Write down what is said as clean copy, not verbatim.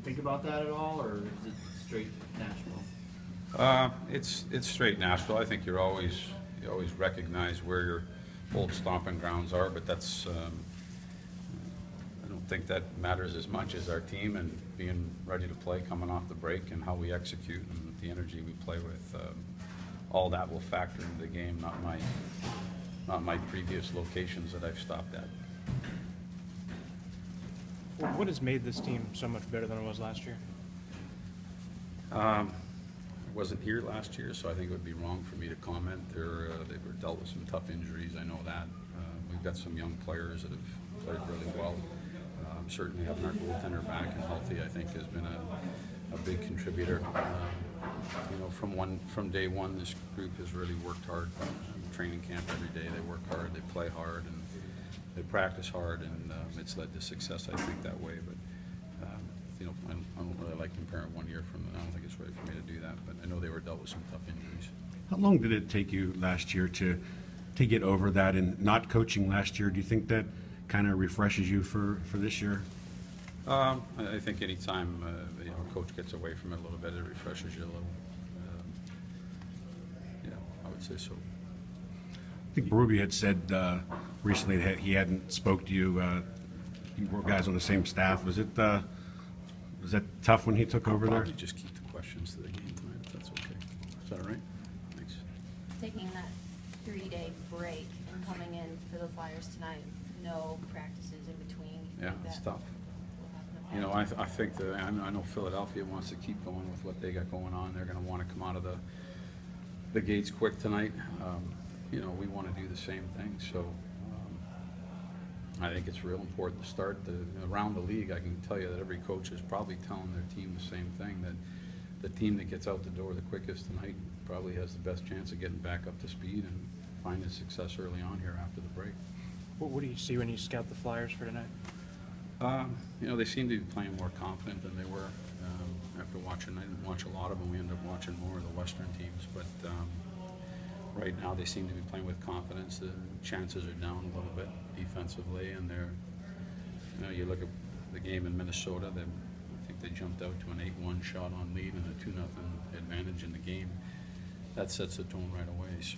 think about that at all, or is it straight Nashville? It's straight Nashville. I think you always recognize where your old stomping grounds are, but that's I don't think that matters as much as our team and being ready to play coming off the break and how we execute and the energy we play with. All that will factor into the game, not my previous locations that I've stopped at. What has made this team so much better than it was last year? I wasn't here last year, so I think it would be wrong for me to comment. They were dealt with some tough injuries, I know that. We've got some young players that have played really well. Certainly having our goaltender back and healthy, I think, has been a big contributor. You know, from day one, this group has really worked hard. Training camp every day, they work hard, they play hard, and they practice hard, and it's led to success, I think, that way. But you know, I don't really like comparing 1 year from. I don't think it's right for me to do that. But I know they were dealt with some tough injuries. How long did it take you last year to get over that? And not coaching last year, do you think that kind of refreshes you for this year? I think any time you know, a coach gets away from it a little bit, it refreshes you a little. Yeah, I would say so. I think Berube had said recently that he hadn't spoke to you. You were guys on the same staff. Was that tough when he took over there? Probably just keep the questions to the game tonight, if that's okay. Is that all right? Thanks. Taking that 3-day break and coming in for the Flyers tonight, no practices in between. Yeah, it's tough. You know, I think that I know Philadelphia wants to keep going with what they got going on. They're going to want to come out of the gates quick tonight. You know, we want to do the same thing. So I think it's real important to start around the league. I can tell you that every coach is probably telling their team the same thing, that the team that gets out the door the quickest tonight probably has the best chance of getting back up to speed and finding success early on here after the break. What do you see when you scout the Flyers for tonight? You know, they seem to be playing more confident than they were after watching. I didn't watch a lot of them. We ended up watching more of the Western teams. But right now they seem to be playing with confidence. The chances are down a little bit defensively. And they're, you know, you look at the game in Minnesota, I think they jumped out to an 8-1 shot on lead and a 2-0 advantage in the game. That sets the tone right away. So